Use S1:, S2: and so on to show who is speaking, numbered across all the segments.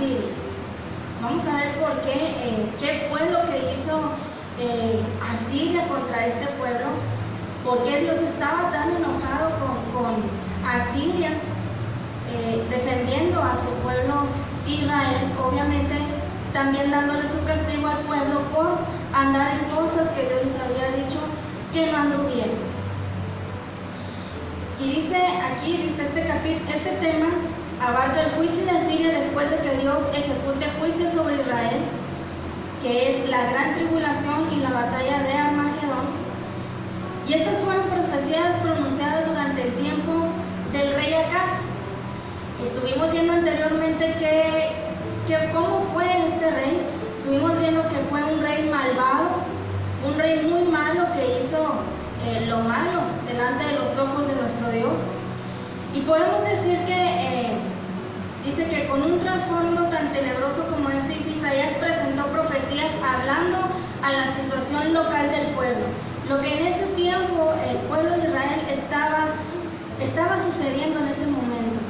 S1: Asiria. Vamos a ver por qué fue lo que hizo Asiria contra este pueblo, por qué Dios estaba tan enojado con Asiria, defendiendo a su pueblo Israel, obviamente también dándole su castigo al pueblo por andar en cosas que Dios les había dicho que no anduvieran. Y dice este tema abarca el juicio de Asiria después de que Dios ejecute juicio sobre Israel, que es la gran tribulación y la batalla de Armagedón. Y estas fueron profecías pronunciadas durante el tiempo del rey Acaz. Estuvimos viendo anteriormente cómo fue este rey. Estuvimos viendo que fue un rey malvado, un rey muy malo que hizo lo malo delante de los ojos de nuestro Dios. Y podemos decir que dice que con un trasfondo tan tenebroso como este, Isaías presentó profecías hablando a la situación local del pueblo. Lo que en ese tiempo el pueblo de Israel estaba sucediendo en ese momento.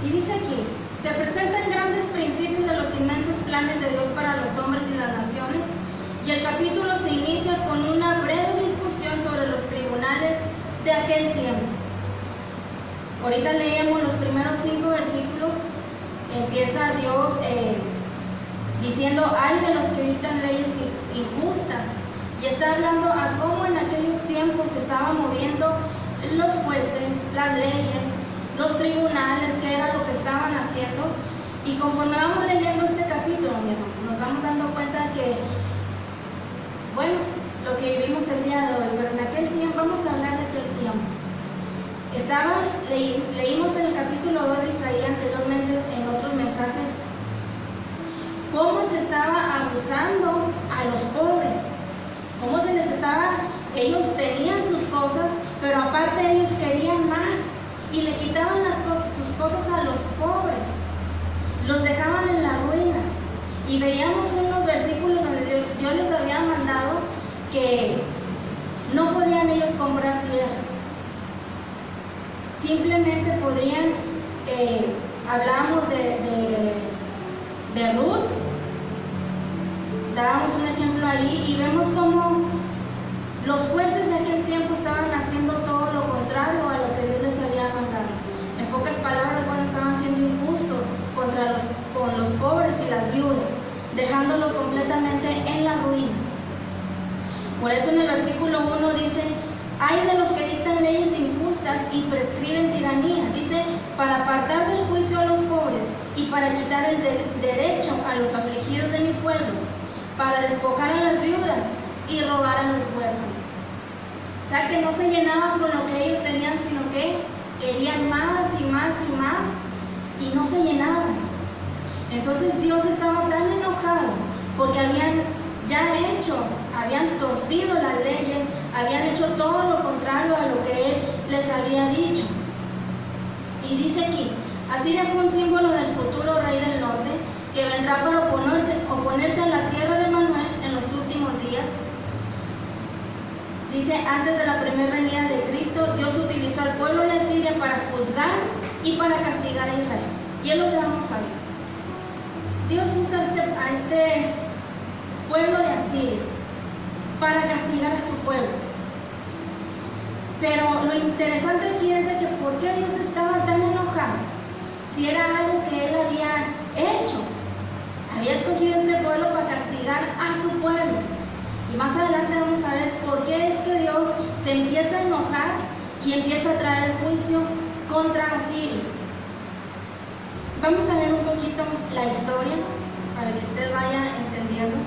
S1: Y dice aquí, se presentan grandes principios de los inmensos planes de Dios para los hombres y las naciones, y el capítulo se inicia con una breve discusión sobre los tribunales de aquel tiempo. Ahorita leemos los primeros 5 versículos. Empieza Dios diciendo: ay de los que dictan leyes injustas, y está hablando a cómo en aquellos tiempos se estaban moviendo los jueces, las leyes, los tribunales, que era lo que estaban haciendo. Y conforme vamos leyendo este capítulo, nos vamos dando cuenta que, bueno, lo que vivimos el día de hoy, pero en aquel tiempo, vamos a hablar de aquel tiempo. Leímos en el capítulo 2 de Isaías anteriormente en otros mensajes cómo se estaba abusando a los pobres, cómo se les estaba, ellos tenían sus cosas, pero aparte ellos querían más y le quitaban sus cosas a los pobres, los dejaban en la ruina. Y veíamos unos versículos donde Dios les había mandado que no podían ellos comprar tierras, simplemente podrían, hablábamos de Ruth, dábamos un ejemplo ahí, y vemos cómo los jueces de aquel tiempo estaban haciendo todo lo contrario a lo que Dios les había mandado. En pocas palabras, bueno, estaban siendo injustos con los pobres y las viudas, dejándolos completamente en la ruina. Por eso en el versículo 1 dice: ay de los que dictan leyes injustas y prescriben tiranía, dice, para apartar del juicio a los pobres y para quitar el derecho a los afligidos de mi pueblo, para despojar a las viudas y robar a los huérfanos. O sea, que no se llenaban con lo que ellos tenían, sino que querían más y más y más, y no se llenaban. Entonces Dios estaba tan enojado porque habían torcido las leyes, habían hecho todo lo contrario a lo que Él les había dicho. Y dice aquí: Asiria fue un símbolo del futuro rey del norte, que vendrá para oponerse a la tierra de Manuel en los últimos días. Dice: antes de la primera venida de Cristo, Dios utilizó al pueblo de Asiria para juzgar y para castigar a Israel. Y es lo que vamos a ver. Dios usa a este pueblo de Asiria para castigar a su pueblo. Pero lo interesante aquí es de que por qué Dios estaba tan enojado, si era algo que Él había hecho. Había escogido este pueblo para castigar a su pueblo. Y más adelante vamos a ver por qué es que Dios se empieza a enojar y empieza a traer juicio contra Asiria. Vamos a ver un poquito la historia para que usted vaya entendiendo.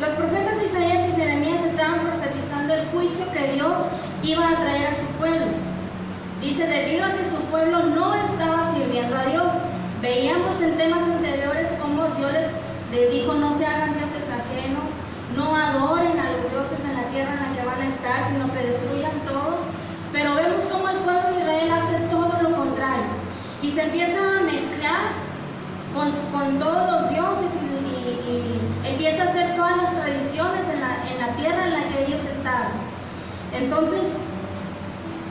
S1: Los profetas Isaías y Jeremías estaban profetizando el juicio que Dios iba a traer a su pueblo. Dice: debido a que su pueblo no estaba sirviendo a Dios. Veíamos en temas anteriores cómo Dios les dijo: no se hagan dioses ajenos, no adoren a los dioses en la tierra en la que van a estar, sino que destruyan todo. Pero vemos cómo el pueblo de Israel hace todo lo contrario y se empieza a mezclar con todos los dioses y empieza a hacer todas las tradiciones en la tierra en la que ellos estaban. Entonces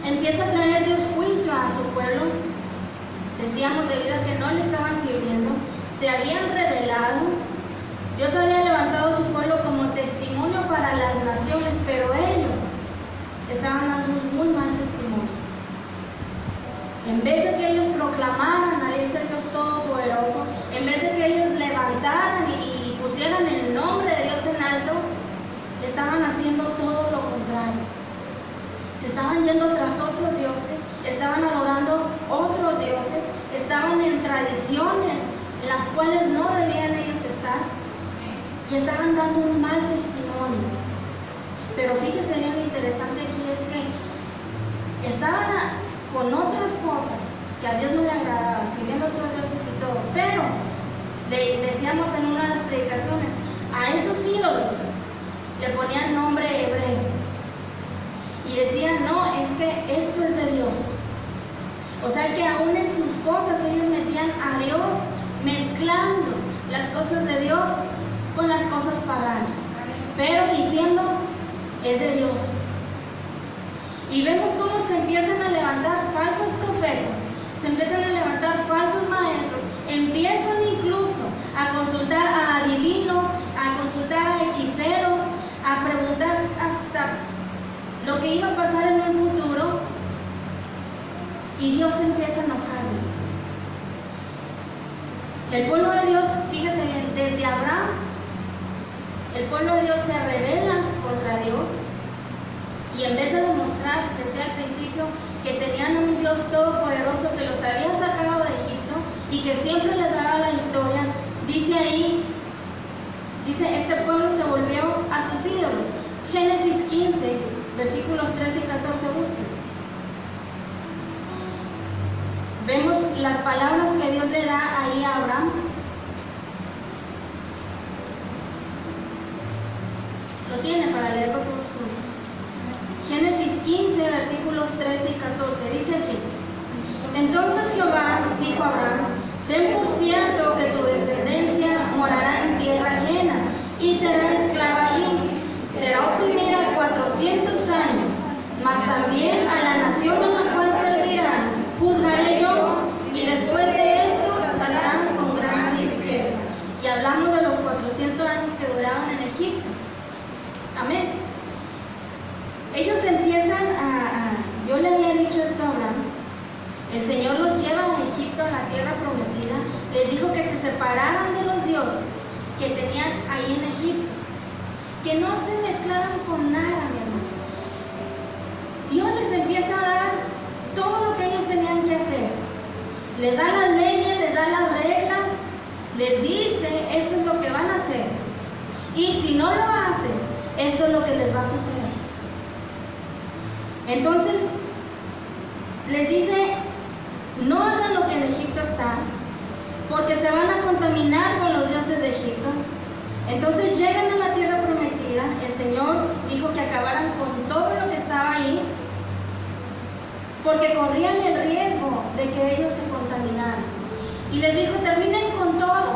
S1: empieza a traer Dios juicio a su pueblo decíamos debido a que no le estaban sirviendo, se habían rebelado. Dios había levantado su pueblo como testimonio para las naciones, pero ellos estaban dando un muy mal testimonio. En vez de que ellos proclamaran a ese Dios todopoderoso, en vez de que ellos levantaran y pusieran el nombre de Dios en alto, estaban haciendo todo lo contrario. Se estaban yendo tras otros dioses, estaban adorando otros dioses, estaban en tradiciones en las cuales no debían ellos estar y estaban dando un mal testimonio. Pero fíjese bien, lo interesante aquí es que estaban con otras cosas que a Dios no le agradaban, siguiendo otros dioses y todo, pero decíamos en una de las predicaciones, a esos ídolos le ponían nombre hebreo y decían, no, es que esto es de Dios. O sea que aún en sus cosas ellos metían a Dios, mezclando las cosas de Dios con las cosas paganas, pero diciendo, es de Dios. Y vemos cómo se empiezan a levantar falsos profetas, se empiezan a levantar falsos maestros, empiezan incluso a consultar a adivinos, a consultar a hechiceros, a preguntar hasta lo que iba a pasar en un futuro, y Dios empieza a enojarle. El pueblo de Dios, fíjese bien, desde Abraham, el pueblo de Dios se rebela contra Dios, y en vez de demostrar, decía al principio, que tenían un Dios todopoderoso que los había sacado de Egipto y que siempre les daba la victoria, dice ahí, este pueblo se volvió a sus ídolos. Génesis 15, versículos 13 y 14, busquen. Vemos las palabras que Dios le da ahí a Abraham. Lo tiene para leerlo todos juntos. Génesis 15, versículos 13 y 14, dice así: Entonces Jehová dijo a Abraham, ten por cierto que tu descendencia morará en tierra ajena y será esclava allí, será oprimida 400 años, mas también a la nación a la cual servirán juzgaré yo, y después de esto saldrán con gran riqueza. Y hablamos de los 400 años que duraron en Egipto. Amén. Ellos empiezan Dios le había dicho esto a Abraham, el Señor los lleva a Egipto, a la tierra prometida, les dijo que se separaran de los dioses que tenían ahí en Egipto, que no se mezclaran con nada, mi hermano. Dios les empieza a dar todo lo que ellos tenían que hacer, les da las leyes, les da las reglas, les dice, esto es lo que van a hacer, y si no lo hacen, esto es lo que les va a suceder. Entonces, les dice, no hagan lo que en Egipto está, porque se van a contaminar con los dioses de Egipto. Entonces llegan a la tierra prometida, el Señor dijo que acabaran con todo lo que estaba ahí, porque corrían el riesgo de que ellos se contaminaran. Y les dijo, terminen con todo,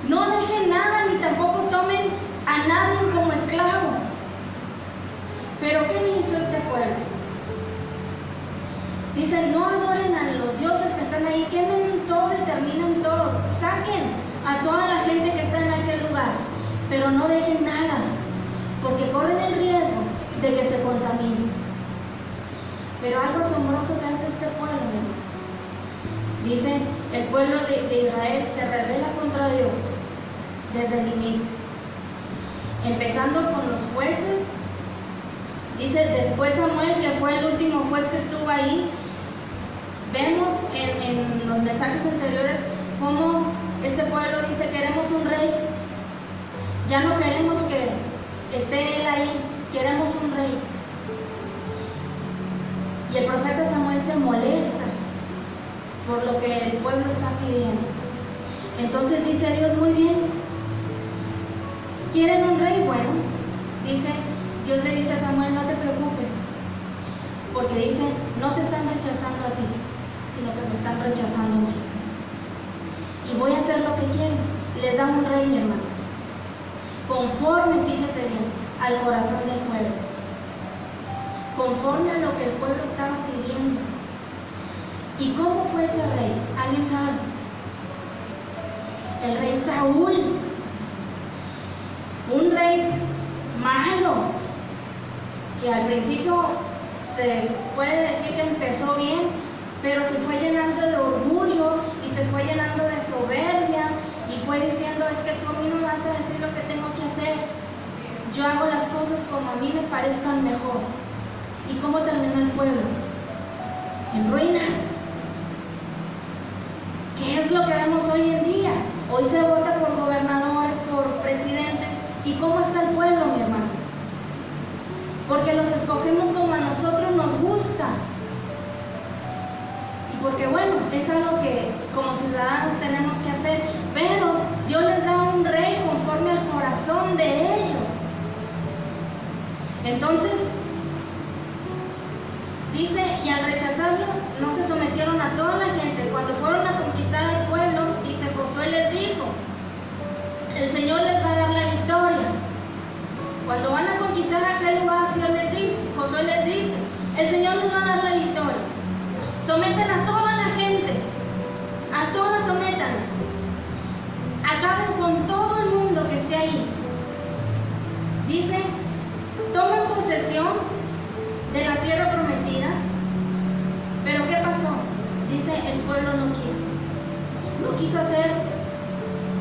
S1: no dejen nada, ni tampoco tomen a nadie como esclavo. Pero ¿qué hizo este pueblo? Dicen, no adoren a los dioses que están ahí, quemen todo y terminen todo, saquen a toda la gente que está en aquel lugar, pero no dejen nada, porque corren el riesgo de que se contaminen. Pero algo asombroso que hace este pueblo, ¿no? Dice, el pueblo de Israel se rebela contra Dios desde el inicio, empezando con los jueces. Dice, después Samuel, que fue el último juez que estuvo ahí, vemos en los mensajes anteriores cómo este pueblo dice, queremos un rey, ya no queremos que esté él ahí, queremos un rey. Y el profeta Samuel se molesta por lo que el pueblo está pidiendo. Entonces dice Dios, muy bien, ¿quieren un rey? Bueno, Dios le dice a Samuel, no te preocupes, porque dice, no te están rechazando a ti, sino que me están rechazando a mí. Y voy a hacer lo que quiero. Les da un rey, mi hermano, conforme, fíjese bien, al corazón del pueblo, conforme a lo que el pueblo estaba pidiendo. ¿Y cómo fue ese rey? ¿Alguien sabe? El rey Saúl, un rey malo, que al principio se puede decir que empezó bien, pero se fue llenando de orgullo y se fue llenando de soberbia y fue diciendo: es que tú a mí no me vas a decir lo que tengo que hacer, yo hago las cosas como a mí me parezcan mejor. ¿Y cómo terminó el pueblo? En ruinas. ¿Qué es lo que vemos hoy en día? Hoy se vota por gobernadores, por presidentes. ¿Y cómo está el pueblo, mi hermano? Porque los escogemos como a nosotros nos gusta. Y porque, bueno, es algo que como ciudadanos tenemos que hacer. Pero Dios les da un rey conforme al corazón de ellos. Entonces, dice: y al rechazarlo, no se sometieron a toda la gente. Cuando fueron a conquistar al pueblo, dice, Josué les dijo: el Señor les va a dar la victoria. Cuando van a conquistar aquel lugar, Dios les dice, Josué les dice: el Señor les va a dar la victoria. Someten a toda la gente, a todas sometan. Acaben con todo el mundo que esté ahí. Dice: tomen posesión de la tierra prometida. Pero ¿qué pasó? Dice: el pueblo no quiso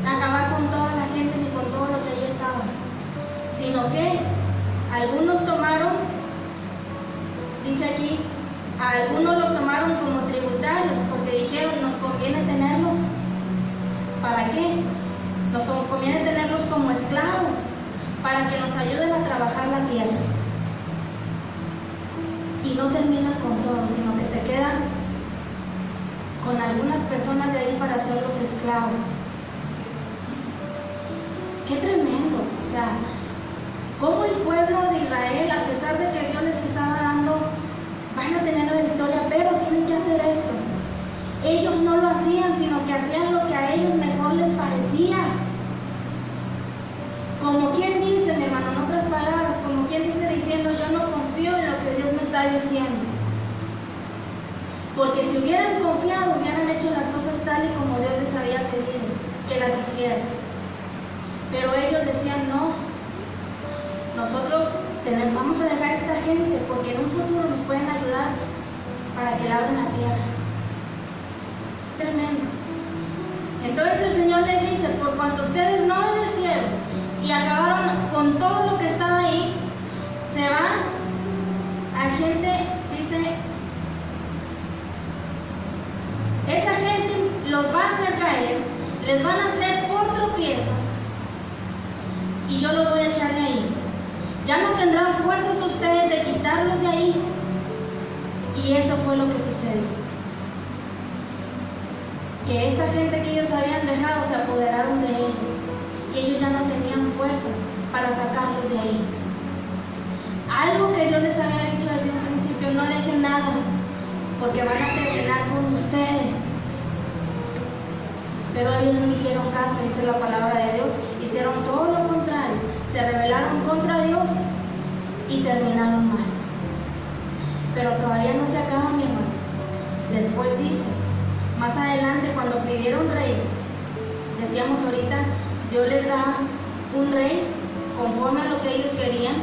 S1: acabar con toda la gente ni con todo lo que allí estaba, sino que algunos tomaron, dice aquí, a algunos los tomaron como tributarios, porque dijeron: nos conviene tenerlos. ¿Para qué? Nos conviene tenerlos como esclavos, para que nos ayuden a trabajar la tierra. Y no terminan con todo, sino que se quedan con algunas personas de ahí para hacerlos esclavos. ¡Qué tremendos! O sea, cómo el pueblo de Israel, a pesar de que Dios les estaba dando, van a tener la victoria, pero tienen que hacer esto. Ellos no lo hacían, sino que hacían lo que a ellos mejor les parecía. Como quien dice, mi hermano, en otras palabras, como quien dice diciendo: yo no confío en lo que Dios me está diciendo. Porque si hubieran confiado, hubieran hecho las cosas tal y como Dios les había pedido que las hicieran. Pero ellos decían: no, nosotros vamos a dejar a esta gente porque en un futuro nos pueden ayudar para que labren la tierra. Tremendo. Entonces el Señor les dice: por cuanto ustedes no obedecieron y acabaron con todo lo que estaba ahí, se van a gente, dice, esa gente los va a hacer caer, les van a hacer por tropiezo y yo los voy a echar de ahí. Ya no tendrán fuerzas ustedes de quitarlos de ahí. Y eso fue lo que sucedió. Que esta gente que ellos habían dejado se apoderaron de ellos y ellos ya no tenían fuerzas para sacarlos de ahí. Algo que Dios les había dicho desde un principio: no dejen nada, porque van a terminar con ustedes. Pero ellos no hicieron caso, dice la palabra de Dios, hicieron todo lo contrario, se rebelaron contra Dios y terminaron mal. Pero todavía no se acaba, mi hermano. Después dice, más adelante, cuando pidieron rey, decíamos ahorita, Dios les da un rey conforme a lo que ellos querían.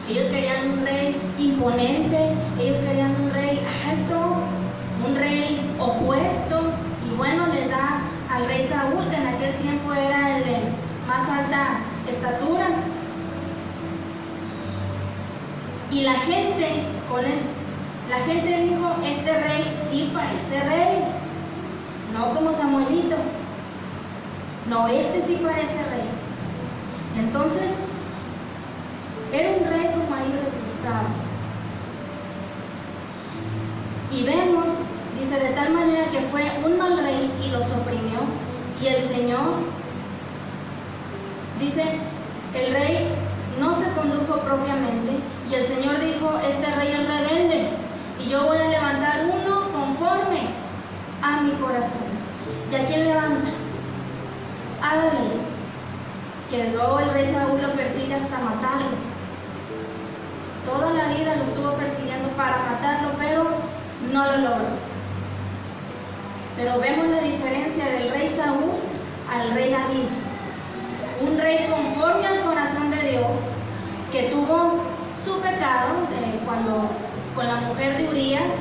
S1: Ellos querían un rey imponente, ellos querían un rey alto, un rey opuesto, y bueno, les da al rey Saúl, que en aquel tiempo era el de más alta estatura. Y la gente dijo: este rey sí parece rey, no como Samuelito, no, este sí parece rey. Entonces, era un rey como a ellos les gustaba. Y vemos, dice, de tal manera que fue un mal rey y los oprimió. Y el Señor, dice, el rey no se condujo propiamente. Y el Señor dijo: este rey es rebelde, y yo voy a levantar uno conforme a mi corazón. ¿Y a quién levanta? A David, que luego el rey Saúl lo persigue hasta matarlo. Toda la vida lo estuvo persiguiendo para matarlo, pero no lo logró. Pero vemos la diferencia del rey Saúl al rey David. Un rey conforme al corazón de Dios, que tuvo su pecado cuando con la mujer de Urías,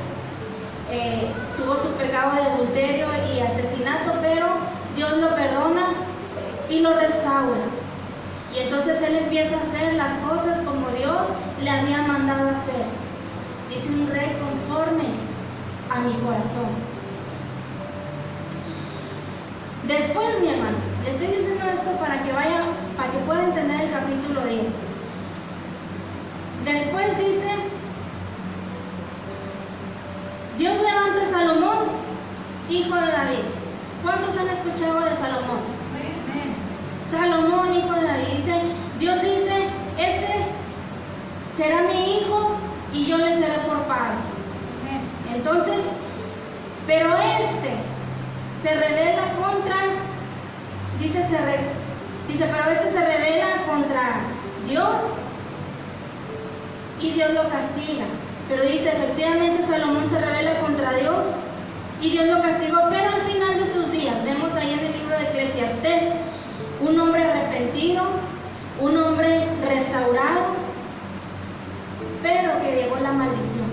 S1: tuvo su pecado de adulterio y asesinato, pero Dios lo perdona y lo restaura. Y entonces él empieza a hacer las cosas como Dios le había mandado hacer. Dice: un rey conforme a mi corazón. Después, mi hermano, le estoy diciendo esto para que pueda entender el capítulo 10. Después dice: Dios levanta a Salomón, hijo de David. ¿Cuántos han escuchado de Salomón? Salomón, hijo de David. Dios dice: este será mi hijo y yo le seré por padre. Entonces, pero se revela contra, pero este se revela contra Dios y Dios lo castiga. Pero dice, efectivamente Salomón se revela contra Dios y Dios lo castigó, pero al final de sus días, vemos ahí en el libro de Eclesiastés, un hombre arrepentido, un hombre restaurado, pero que llegó la maldición.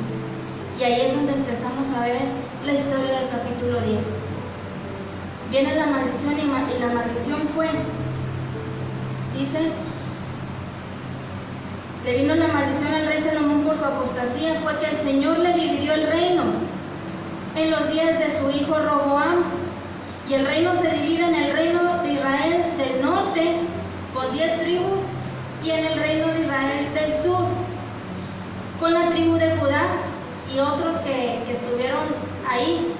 S1: Y ahí es donde empezamos a ver la historia del capítulo 10. Viene la maldición y la maldición fue, dice, le vino la maldición al rey Salomón por su apostasía, fue que el Señor le dividió el reino en los días de su hijo Roboam. Y el reino se divide en el reino de Israel del norte con 10 tribus y en el reino de Israel del sur con la tribu de Judá y otros que estuvieron ahí.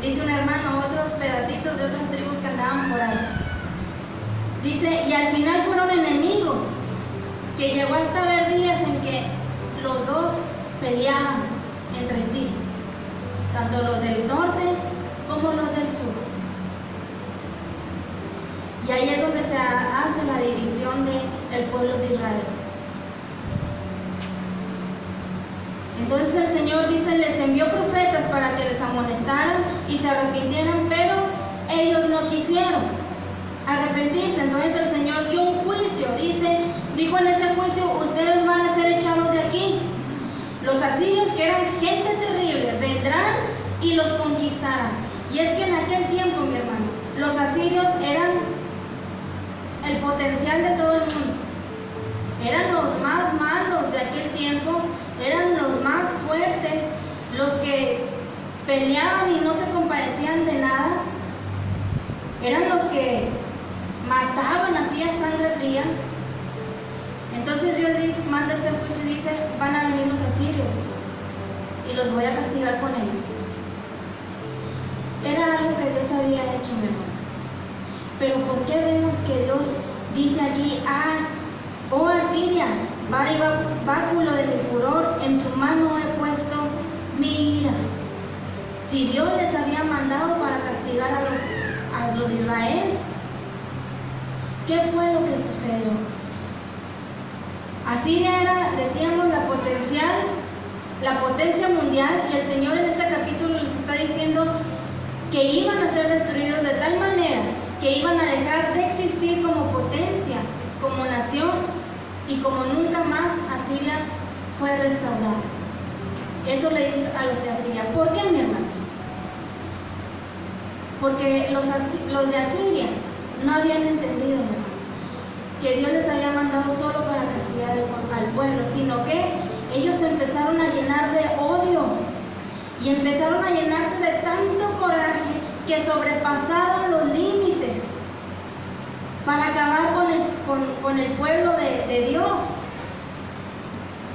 S1: Dice un hermano, otros pedacitos de otras tribus que andaban por ahí. Dice, y al final fueron enemigos, que llegó hasta haber días en que los dos peleaban entre sí, tanto los del norte como los del sur. Y ahí es donde se hace la división del pueblo de Israel. Entonces el Señor dice, les envió profetas para que les amonestaran y se arrepintieran, pero ellos no quisieron arrepentirse. Entonces el Señor dio un juicio, dijo en ese juicio, ustedes van a ser echados de aquí. Los asirios, que eran gente terrible, vendrán y los conquistarán. Y es que en aquel tiempo, mi hermano, los asirios eran el potencial de todo el mundo. Eran los más malos de aquel tiempo, eran los más fuertes, los que peleaban y no se compadecían de nada. Eran los que mataban así a sangre fría. Entonces Dios manda ese juicio y dice, van a venir los asirios y los voy a castigar con ellos. Era algo que Dios había hecho, mi hermano. Pero ¿por qué vemos que Dios dice aquí, oh Asiria, vara y báculo de mi furor, en su mano he puesto mi ira? Si Dios les había mandado para castigar a los de Israel, ¿qué fue lo que sucedió? Asiria era, decíamos, la potencia mundial, y el Señor en este capítulo les está diciendo que iban a ser destruidos de tal manera que iban a dejar de existir como potencia, como nación, y como nunca más Asiria fue restaurada. Eso le dice a los de Asiria. ¿Por qué, mi hermano? Porque los de Asiria no habían entendido, mi hermano, que Dios les había mandado solo para castigar al pueblo, sino que ellos empezaron a llenar de odio y empezaron a llenarse de tanto coraje que sobrepasaron los límites para acabar con el pueblo de Dios.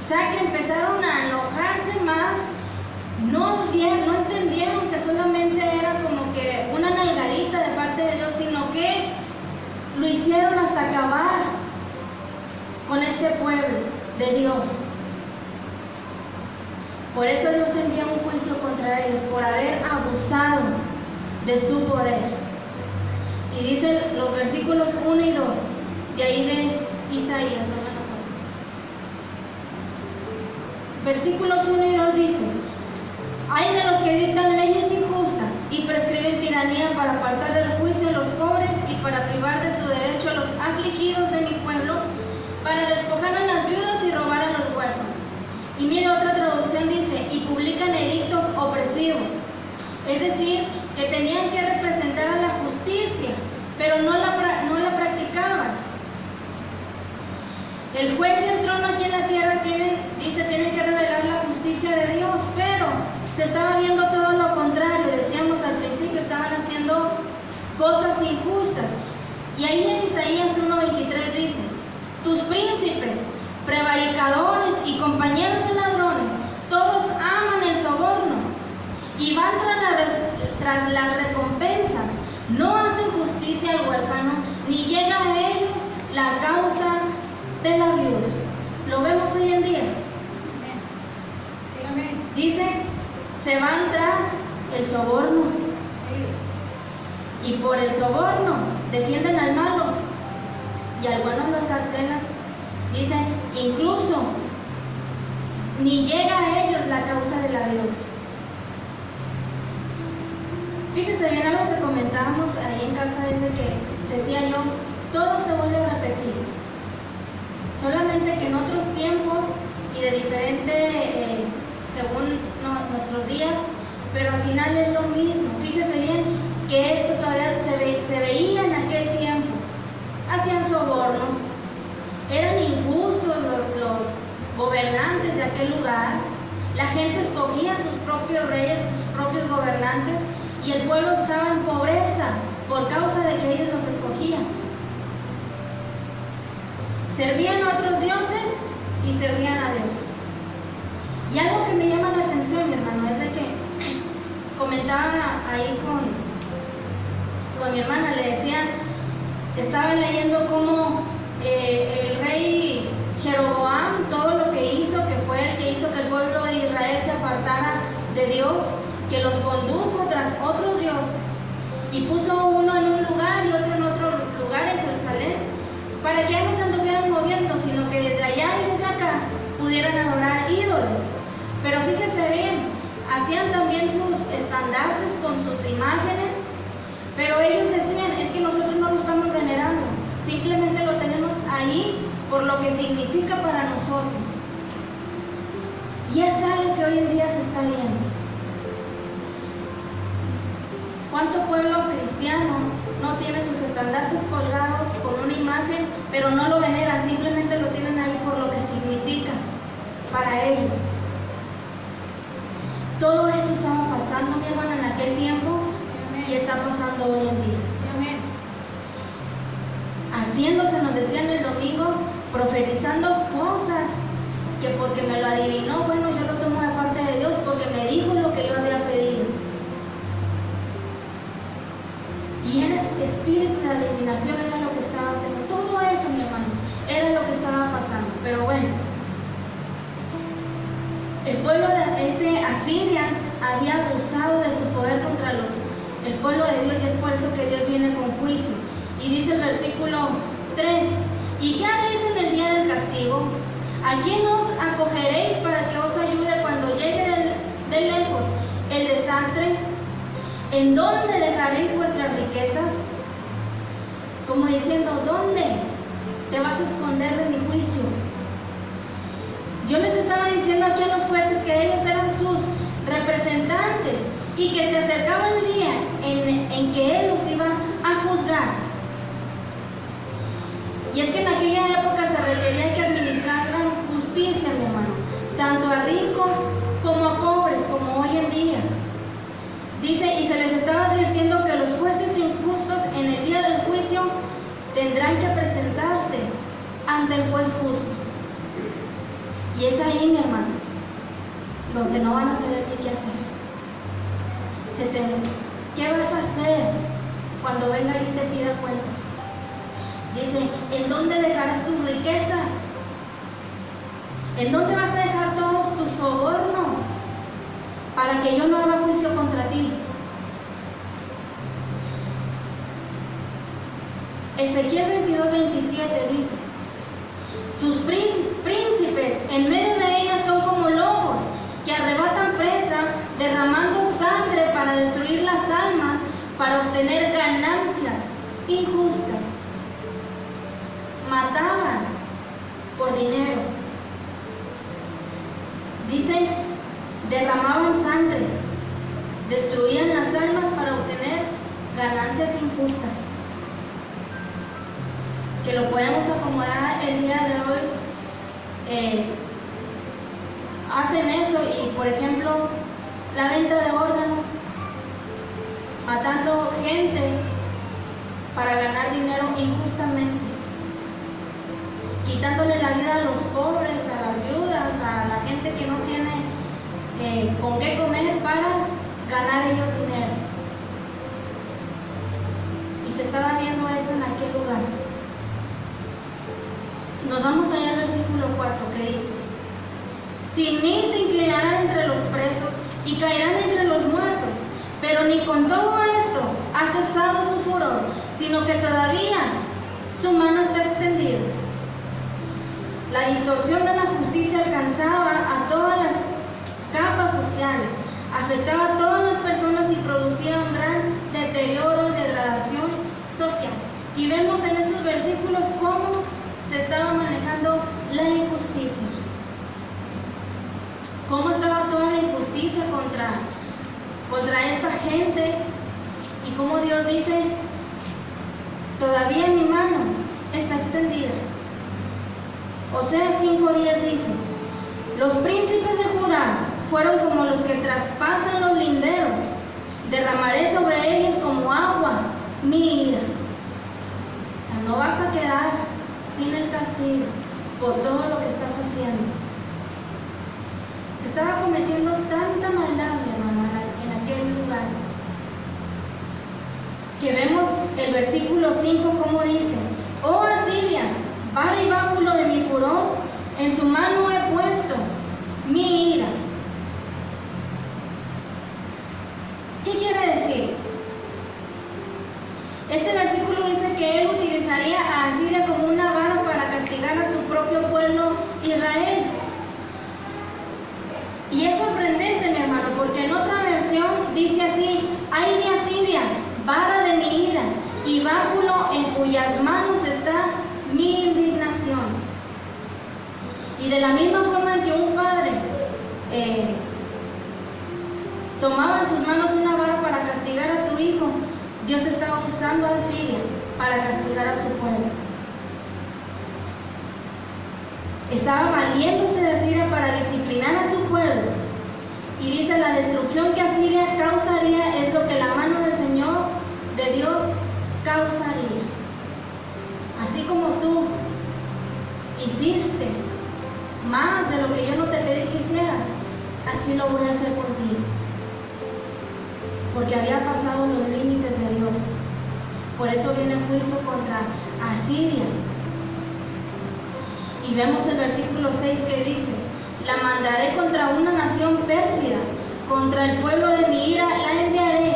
S1: O sea, que empezaron a enojarse más, no entendieron que solamente era como que una nalgadita de parte de Dios, sino que lo hicieron hasta acabar con este pueblo de Dios. Por eso Dios envía un juicio contra ellos, por haber abusado de su poder. Y dice los versículos 1 y 2, de ahí de Isaías. Versículos 1 y 2 dice, hay de los que dictan leyes injustas y prescriben se estaba viendo todo lo contrario. Decíamos al principio, estaban haciendo cosas injustas. Y ahí en Isaías 1:23 dice: tus príncipes, prevaricadores y compañeros de ladrones, todos aman el soborno y van tras las recompensas. No hacen justicia al huérfano, ni llega a ellos la causa de la viuda. Lo vemos hoy en día. Dice, se van tras el soborno. Y por el soborno defienden al malo y al bueno lo encarcelan. Dice, incluso ni llega a ellos la causa de la viuda. Fíjese bien algo que comentábamos ahí en casa, desde que decía yo, todo se vuelve a repetir. Solamente que en otros tiempos y de diferente, según nuestros días, pero al final es lo mismo. Fíjese bien que esto todavía se veía en aquel tiempo. Hacían sobornos, eran injustos los gobernantes de aquel lugar. La gente escogía a sus propios reyes, a sus propios gobernantes, y el pueblo estaba en pobreza por causa de que ellos los escogían. Servían a otros dioses y servían a Dios. Y algo que me llama la atención, mi hermano, es de que comentaba ahí con mi hermana, le decían, estaba leyendo cómo el rey Jeroboam, todo lo que hizo, que fue el que hizo que el pueblo de Israel se apartara de Dios, que los condujo tras otros dioses y puso uno en un lugar y otro en otro lugar en Jerusalén, para que ya no se anduvieran moviendo, sino que desde allá y desde acá pudieran adorar ídolos. Pero fíjese bien, hacían también sus estandartes con sus imágenes, pero ellos decían, es que nosotros no lo estamos venerando, simplemente lo tenemos ahí por lo que significa para nosotros. Y es algo que hoy en día se está viendo. ¿Cuánto pueblo cristiano no tiene sus estandartes colgados con una imagen, pero no lo veneran, simplemente lo tienen ahí por lo que significa para ellos? Todo eso estaba pasando, mi hermana, en aquel tiempo, y está pasando hoy en día. Haciéndose, nos decían el domingo, profetizando cosas que porque me lo adivinó, bueno, yo lo tomo de parte de Dios porque me dijo lo que yo había pedido. Y era espíritu de adivinación, era lo que estaba haciendo. Todo eso, mi hermano, era lo que estaba pasando. Pero bueno, el pueblo de Asiria había abusado de su poder contra el pueblo de Dios, y es por eso que Dios viene con juicio. Y dice el versículo 3, ¿y qué haréis en el día del castigo? ¿A quién os acogeréis para que os ayude cuando llegue de lejos el desastre? ¿En dónde dejaréis vuestras riquezas? Como diciendo, ¿dónde te vas a esconder de mi juicio? Yo les estaba diciendo aquí a los jueces que ellos eran sus representantes y que se acercaba el día en que Él los iba a juzgar. Y es que en aquella época se requería que administraran justicia, mi hermano, tanto a ricos como a pobres, como hoy en día. Dice, y se les estaba advirtiendo que los jueces injustos en el día del juicio tendrán que presentarse ante el juez justo. Y es ahí, mi hermano, donde no van a saber ni qué hacer. ¿Qué vas a hacer cuando venga y te pida cuentas? Dice, ¿en dónde dejarás tus riquezas? ¿En dónde vas a dejar todos tus sobornos para que yo no haga juicio contra ti? Ezequiel 22:27 dice, sus príncipes en medio de ellas son como lobos que arrebatan presa, derramando sangre para destruir las almas, para obtener ganancias injustas. Mataban por dinero. Dice, derramaban sangre, destruían las almas para obtener ganancias injustas. Que lo podemos acomodar el día de hoy. Hacen eso y, por ejemplo, la venta de órganos, matando gente para ganar dinero injustamente, quitándole la vida a los pobres, a las viudas, a la gente que no tiene con qué comer para ganar ellos dinero. Y se estaba viendo eso en aquel lugar. Nos vamos allá al versículo 4 que dice: sin mí se inclinarán entre los presos y caerán entre los muertos, pero ni con todo esto ha cesado su furor, sino que todavía su mano está extendida. La distorsión de la justicia alcanzaba a todas las capas sociales, afectaba a todas las personas y producía un gran deterioro y degradación social. Y vemos en estos versículos cómo se estaba manejando la injusticia, cómo estaba toda la injusticia contra esta gente, y cómo Dios dice: todavía mi mano está extendida. Oseas 5:10 dice: los príncipes de Judá fueron como los que traspasan los linderos, derramaré sobre ellos como agua mi ira. O sea, no vas a quedar sin el castigo por todo lo que estás haciendo. Se estaba cometiendo tanta maldad, mi hermano, en aquel lugar, que vemos el versículo 5 como dice: oh Asiria, vara y báculo de mi furor, en su mano he puesto mi ira. ¿Qué quiere decir? Este versículo dice que él utilizaría a Asiria como una vara para castigar a su propio pueblo Israel. Y es sorprendente, mi hermano, porque en otra versión dice así: ay de Asiria, vara de mi ira, y báculo en cuyas manos está mi indignación. Y de la misma forma en que un padre tomaba en sus manos una vara para castigar a su hijo, Dios estaba usando a Asiria para castigar a su pueblo. Estaba valiéndose de Asiria para disciplinar a su pueblo. Y dice: la destrucción que Asiria causaría es lo que la mano del Señor, de Dios, causaría. Así como tú hiciste más de lo que yo no te pedí que hicieras, así lo voy a hacer por ti. Porque había pasado los límites de Dios. Por eso viene el juicio contra Asiria. Y vemos el versículo 6 que dice: la mandaré contra una nación pérfida, contra el pueblo de mi ira la enviaré,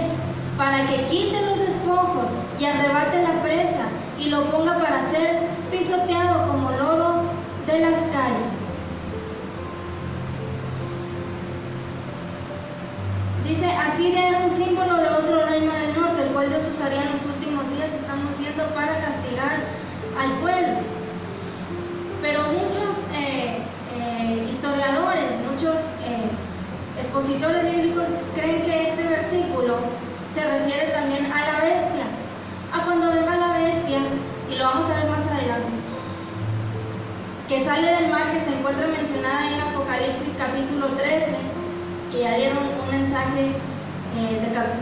S1: para que quite los despojos y arrebate la presa, y lo ponga para ser pisoteado como lodo de las calles. Dice: Asiria era un símbolo de otro reino del norte, el cual Dios usaría en los últimos días, estamos viendo, para castigar al pueblo. Pero muchos historiadores, muchos expositores bíblicos creen que este versículo se refiere también a la bestia, a cuando venga la bestia, y lo vamos a ver más adelante, que sale del mar, que se encuentra mencionada en Apocalipsis capítulo 13, que ya dieron un mensaje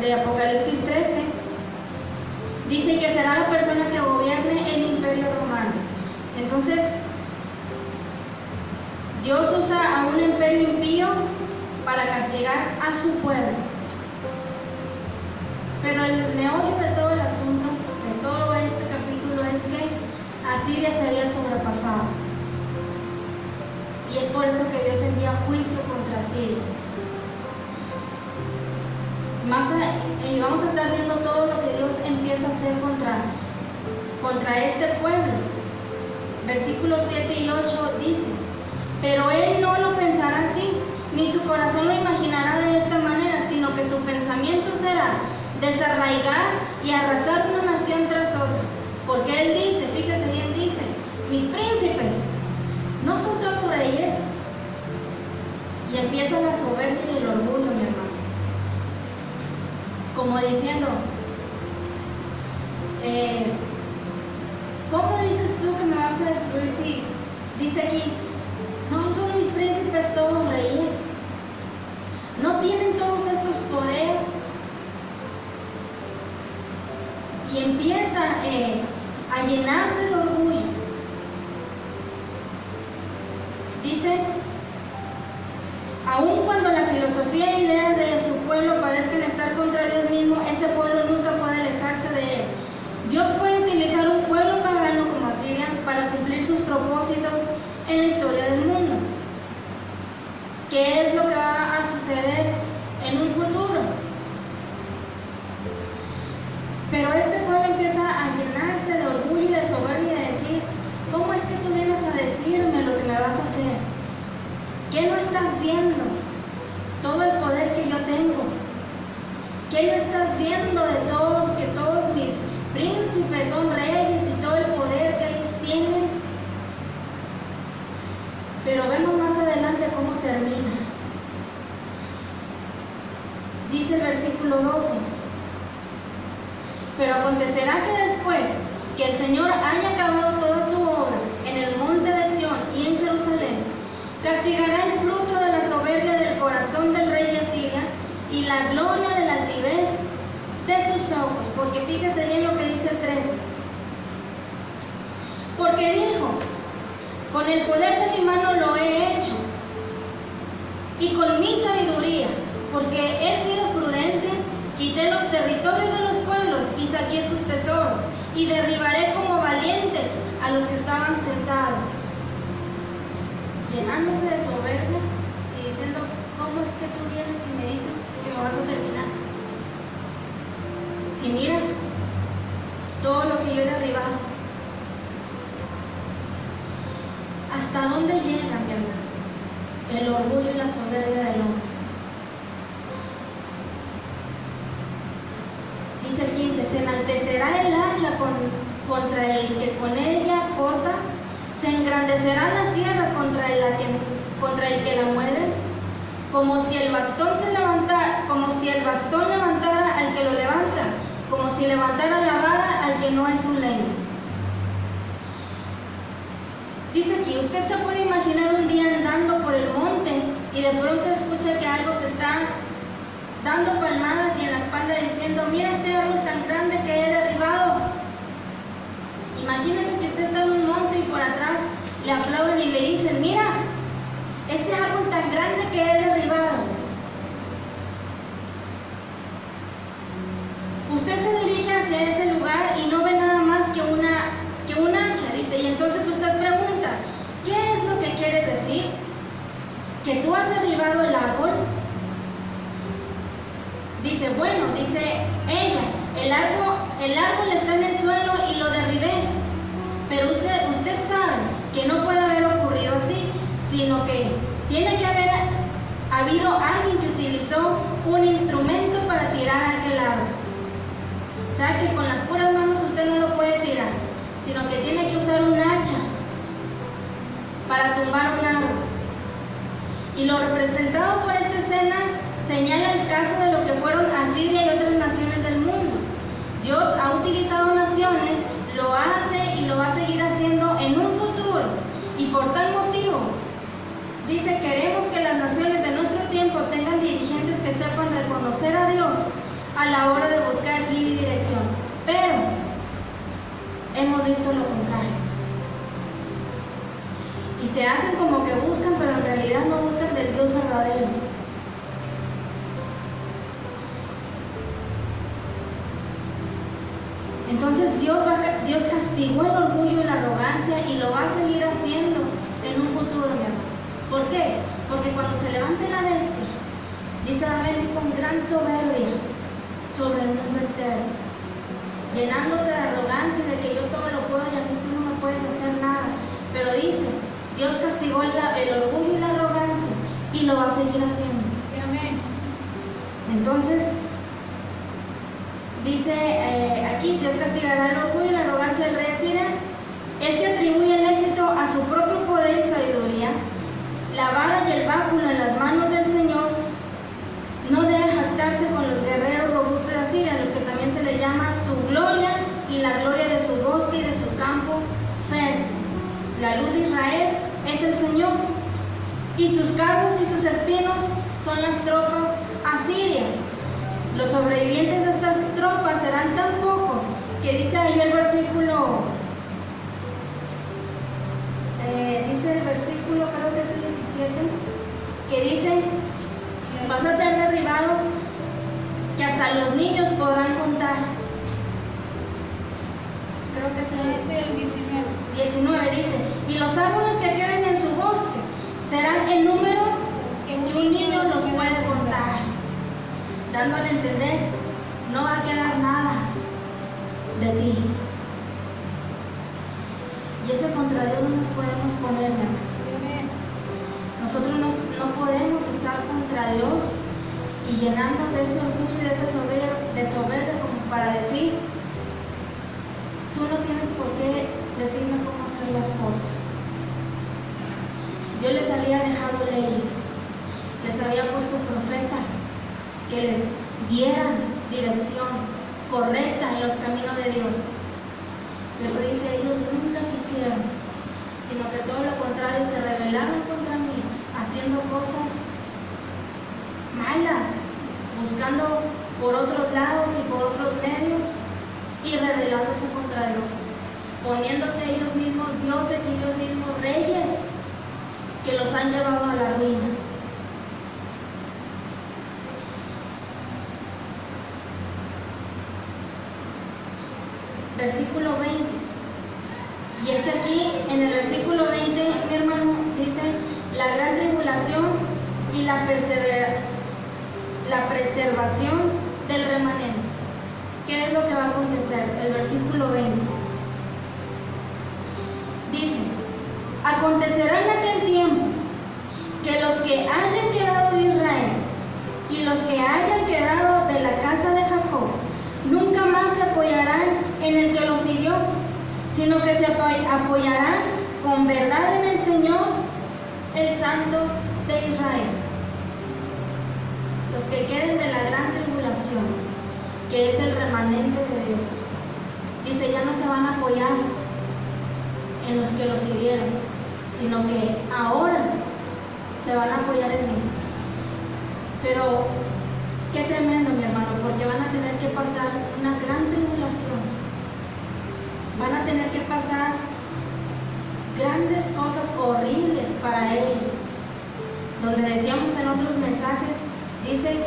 S1: de Apocalipsis 13. Dice que será la persona que gobierne el imperio romano. Entonces, Dios usa a un imperio impío para castigar a su pueblo. Pero el meollo de todo el asunto, de todo este capítulo, es que Asiria se había sobrepasado. Y es por eso que Dios envía juicio contra Asiria. Y vamos a estar viendo todo lo que Dios empieza a hacer contra este pueblo. Versículos 7 y 8 dice: pero él no lo pensará así, ni su corazón lo imaginará de esta manera, sino que su pensamiento será desarraigar y arrasar una nación tras otra. Porque él dice, fíjese bien, dice: mis príncipes no son todos reyes. Y empieza la soberbia y el orgullo, mi hermano, como diciendo: ¿cómo dices tú que me vas a destruir si dice aquí: no son mis príncipes todos reyes? ¿No tienen todos empieza a llenarse de orgullo. Dice, aun cuando la filosofía e ideas de su pueblo parezcan estar contra Dios mismo, ese pueblo nunca puede alejarse de él. Dios puede utilizar un pueblo pagano como Asiria para cumplir sus propósitos en la historia del mundo. ¿Qué es lo que va a suceder en un futuro? Pero este pueblo empieza a llenarse de orgullo y de soberbia y de decir, ¿cómo es que tú vienes a decirme lo que me vas a hacer? ¿Qué no estás viendo? Todo el poder que yo tengo. ¿Qué no estás viendo de todos, que todos mis príncipes son reyes y todo el poder que ellos tienen? Pero vemos más adelante cómo termina. Dice el versículo 12. Pero acontecerá que después que el Señor haya acabado toda su obra en el monte de Sión y en Jerusalén, castigará el fruto de la soberbia del corazón del rey de Asiria y la gloria de la altivez de sus ojos. Porque fíjese bien lo que dice el 13. Porque dijo, con el poder de mi mano lo he hecho, y con mi sabiduría, porque he sido prudente, quité los territorios de los pueblos y saqué sus tesoros, y derribaré como valientes a los que estaban sentados. Llenándose de soberbia y diciendo, ¿cómo es que tú vienes y me dices que me vas a terminar? Si mira todo lo que yo he derribado. ¿Hasta dónde llega, mi hermano? El orgullo y la soberbia del hombre. Dice el 15, se enaltecerá el hacha contra el que con ella corta, se engrandecerá la sierra contra el que la mueve, como si el bastón levantara al que lo levanta, como si levantara la vara al que no es un leño. Dice aquí, usted se puede imaginar un día andando por el monte y de pronto escucha que algo se está dando palmadas y en la espalda diciendo, mira este árbol tan grande que he derribado. Imagínese que usted está en un monte y por atrás le aplauden y le dicen, mira, este árbol tan grande que he derribado. Usted se dirige hacia ese lugar y no ve nada más que un hacha, dice, y entonces usted pregunta, ¿qué es lo que quieres decir? ¿Que tú has derribado el árbol? Dice, bueno, dice ella, el árbol está en el suelo y lo derribé, pero usted sabe que no puede haber ocurrido así, sino que tiene que haber habido alguien que utilizó un instrumento para tirar aquel árbol. O sea que con las puras manos usted no lo puede tirar, sino que tiene que usar un hacha para tumbar un árbol. Y lo representado por esta escena señala el caso de lo que fueron Asiria y otras naciones del mundo. Dios ha utilizado naciones, lo hace y lo va a seguir haciendo en un futuro. Y por tal motivo, dice, queremos que las naciones de nuestro tiempo tengan dirigentes que sepan reconocer a Dios a la hora de buscar guía y dirección. Pero hemos visto lo contrario. Y se hacen como que buscan, pero en realidad no buscan del Dios verdadero. Entonces Dios castigó el orgullo y la arrogancia y lo va a seguir haciendo en un futuro, mi amor. ¿Por qué? Porque cuando se levante la bestia, dice, va a venir con gran soberbia sobre el mundo entero, llenándose de arrogancia y de que yo todo lo puedo y a mí tú no me puedes hacer nada. Pero dice, Dios castigó el orgullo y la arrogancia y lo va a seguir haciendo. Sí, amén. Entonces, dice aquí, Dios castigará el orgullo y la arrogancia del rey de Asiria. Este atribuye el éxito a su propio poder y sabiduría. La vara y el báculo en las manos del Señor no debe jactarse con los guerreros robustos de Asiria, a los que también se les llama su gloria y la gloria de su bosque y de su campo fértil. La luz de Israel es el Señor, y sus carros y sus espinos son las tropas asirias. Los sobrevivientes de estas tropas serán tan pocos que que dice ahí el versículo, creo que es el 17, que dice, vas a ser derribado, que hasta los niños podrán contar. Creo que es el 19 dice, y los árboles que queden en su bosque serán el número que un niño los puede contar, dándole a entender, no va a quedar nada de ti. Y ese contra Dios no nos podemos poner, mi hermano. Nosotros no podemos estar contra Dios y llenarnos de ese orgullo y de esa soberbia como para decir, tú no tienes por qué decirme cómo hacer las cosas. Dios les había dejado leyes, les había puesto profetas que les dieran dirección correcta en los caminos de Dios. Pero dice, ellos nunca quisieron, sino que todo lo contrario, se rebelaron contra mí, haciendo cosas malas, buscando por otros lados y por otros medios y rebelándose contra Dios, poniéndose ellos mismos dioses y ellos mismos reyes que los han llevado a la ruina. Versículo 20. Y es aquí, en el versículo 20, mi hermano, dice la gran tribulación y la preservación del remanente. ¿Qué es lo que va a acontecer? El versículo 20. Dice, acontecerá en aquel tiempo que los que hayan quedado de Israel y los que hayan quedado de la casa de Jacob nunca más se apoyarán en el que los hirió, sino que se apoyarán con verdad en el Señor, el Santo de Israel. Los que queden de la gran tribulación, que es el remanente de Dios, dice, ya no se van a apoyar en los que los hirieron, sino que ahora se van a apoyar en mí. Pero qué tremendo, mi hermano, porque van a tener que pasar una gran tribulación. Van a tener que pasar grandes cosas horribles para ellos. Donde decíamos en otros mensajes, dice,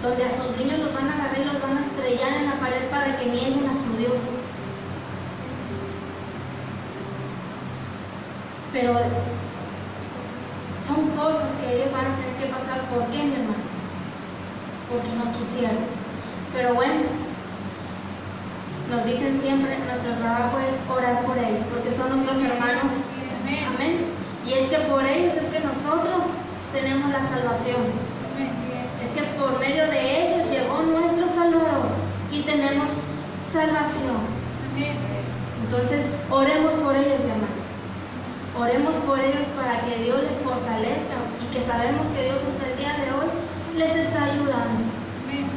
S1: donde a sus niños los van a agarrar y los van a estrellar en la pared para que nieguen a su Dios. Pero son cosas que ellos van a tener que pasar. ¿Por qué, mi hermano? Porque no quisieron. Pero bueno, nos dicen siempre, nuestro trabajo es orar por ellos, porque son nuestros hermanos. Amén. Amén. Y es que por ellos es que nosotros tenemos la salvación. Amén. Es que por medio de ellos llegó nuestro Salvador y tenemos salvación. Amén. Entonces, oremos por ellos, mi hermano. Oremos por ellos para que Dios les fortalezca y que sabemos que Dios hasta el día de hoy les está ayudando. Amén.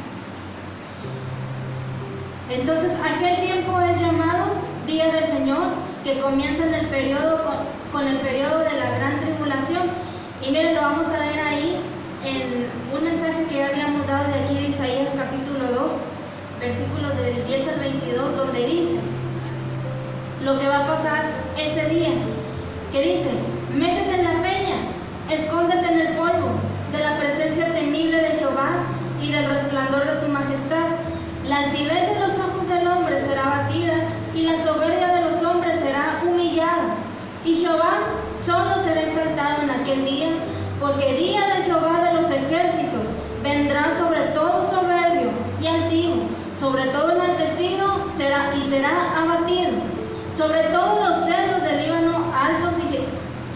S1: Entonces, aquel tiempo es llamado Día del Señor, que comienza en el periodo con el periodo de la gran tribulación. Y miren, lo vamos a ver ahí en un mensaje que ya habíamos dado de aquí de Isaías capítulo 2, versículos del 10 al 22, donde dice lo que va a pasar ese día, que dice, métete en la peña, escóndete en el polvo de la presencia temible de Jehová y del resplandor de su majestad. La altivez de los ojos del hombre será abatida y la soberbia de los hombres será humillada. Y Jehová solo será exaltado en aquel día, porque día de Jehová de los ejércitos vendrá sobre todo soberbio y altivo, sobre todo enaltecido será abatido, sobre todos los cedros del Líbano altos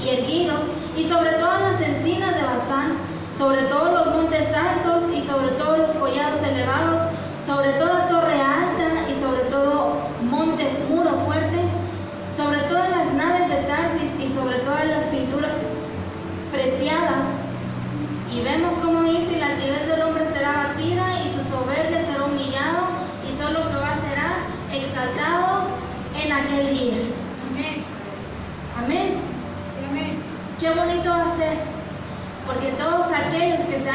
S1: y erguidos, y sobre todas las encinas de Basán, sobre todos los montes altos y sobre todos los collados elevados, sobre toda torre alta y sobre todo muro fuerte, sobre todas las naves de Tarsis y sobre todas las pinturas preciadas. Y vemos cómo dice, la altivez del hombre será abatida y su soberbia será humillado, y solo Jehová será exaltado en aquel día. Amén. Amén. Sí, amén. Qué bonito va a ser, porque todos aquellos que se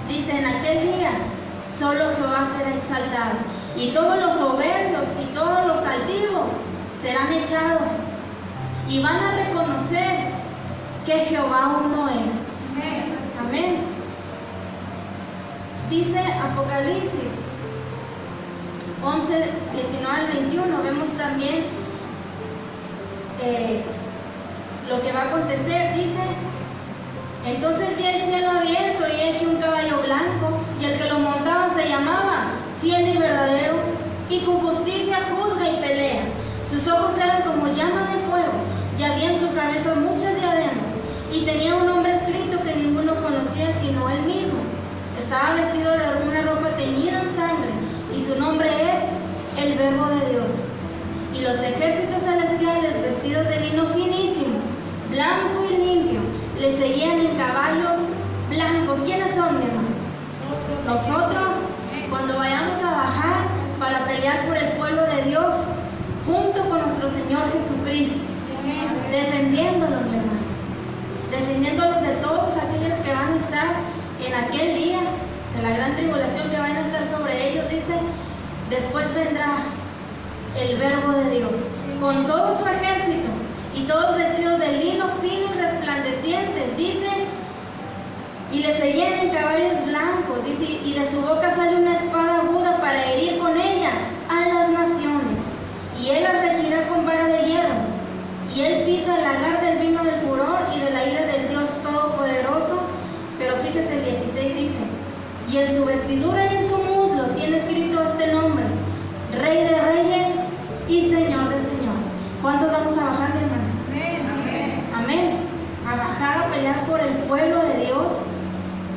S1: Dice, en aquel día solo Jehová será exaltado, y todos los soberbios y todos los altivos serán echados, y van a reconocer que Jehová uno es. Amén. Dice Apocalipsis 11, 19 al 21, vemos también lo que va a acontecer. Dice, entonces vi el cielo abierto y he aquí un caballo blanco, y el que lo montaba se llamaba Fiel y Verdadero, y con justicia juzga y pelea. Sus ojos eran como llama de fuego, y había en su cabeza muchas diademas, y tenía un nombre escrito que ninguno conocía sino él mismo. Estaba vestido de una ropa teñida en sangre, y su nombre es el Verbo de Dios. Y los ejércitos celestiales, vestidos de lino finísimo, blanco y limpio, le seguían en caballos blancos. ¿Quiénes son, mi hermano? Nosotros, cuando vayamos a bajar para pelear por el pueblo de Dios, junto con nuestro Señor Jesucristo, defendiéndolos, mi hermano, defendiéndolos de todos aquellos que van a estar en aquel día de la gran tribulación, que van a estar sobre ellos. Dice, después vendrá el Verbo de Dios con todo su ejército, y todos vestidos de lino fino y resplandecientes. Dice, y le seguían en caballos blancos. Dice, y de su boca sale una espada aguda para herir con ella a las naciones, y él las regirá con vara de hierro, y él pisa el lagar del vino del furor y de la ira del Dios Todopoderoso. Pero fíjese, el 16 dice, y en su vestidura y en su muslo tiene escrito este nombre: Rey de Reyes y Señor de Señores. ¿Cuántos vamos a bajar, mi hermano? Amén. Amén. A bajar a pelear por el pueblo de Dios,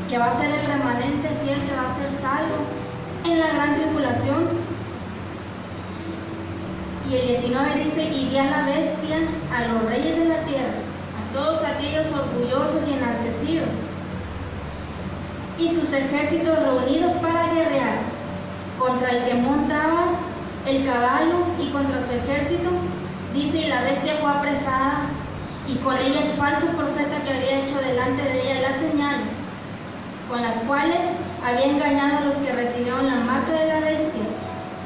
S1: que va a ser el remanente fiel, que va a ser salvo en la gran tribulación. Y el 19 dice, y vi a la bestia, a los reyes de la tierra, a todos aquellos orgullosos y enaltecidos, y sus ejércitos reunidos para guerrear contra el que montaba el caballo y contra su ejército. Dice, y la bestia fue apresada, y con ella el falso profeta que había hecho delante de ella las señales, con las cuales había engañado a los que recibieron la marca de la bestia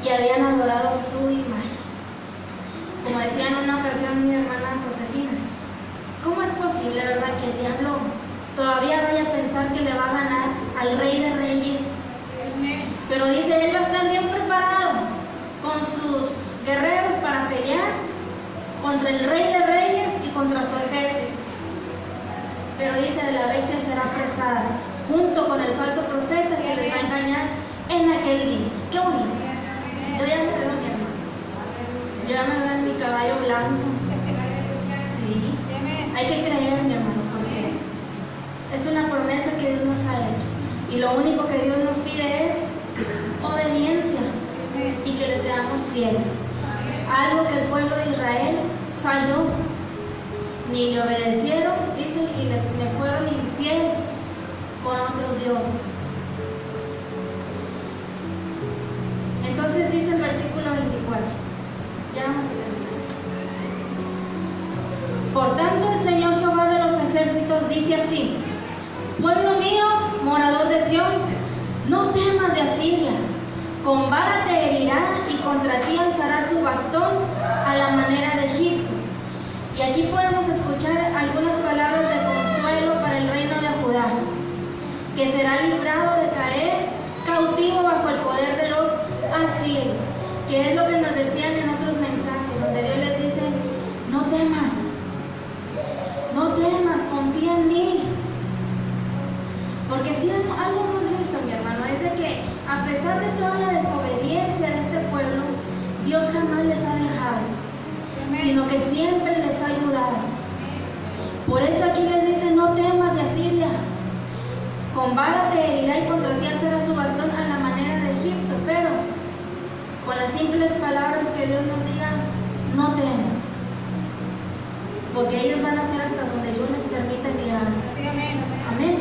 S1: y habían adorado su imagen. Como decía en una ocasión mi hermana Josefina, ¿cómo es posible, verdad, que el diablo todavía vaya a pensar que le va a ganar al Rey de Reyes? Pero dice, él va a estar bien preparado con sus guerreros para pelear contra el Rey de Reyes y contra su ejército. Pero dice, la bestia será apresada junto con el falso profeta que les va a engañar en aquel día. ¡Qué bonito! Yo ya me veo, mi hermano. Yo ya me veo en mi caballo blanco. Sí. Hay que creer, mi hermano, porque es una promesa que Dios nos ha hecho. Y lo único que Dios nos pide es obediencia y que le seamos fieles. Algo que el pueblo de Israel falló, ni le obedecieron, dice, y le fueron infieles con otros dioses. Entonces dice el versículo 24, ya vamos a terminar. Por tanto, el Señor Jehová de los ejércitos dice así: pueblo mío, morador de Sión, no temas de Asiria. Con vara te herirá y contra ti alzará su bastón a la manera de Egipto. Y aquí podemos escuchar algunas palabras de consuelo para el reino de Judá, que será librado de caer cautivo bajo el poder de los asirios, que es lo que nos decían en otros mensajes, donde Dios les dice, no temas, confía en mí. Porque si algo hemos visto, mi hermano, es de que a pesar de toda la desobediencia de este pueblo, Dios jamás les ha dejado, sino que siempre les ha ayudado. Por eso aquí les dice, no temas de Asiria. Con vara te herirá y contra ti alzará su bastón a la manera de Egipto. Pero con las simples palabras que Dios nos diga, no temas, porque ellos van a ser hasta donde yo les permita que hagan. Amén.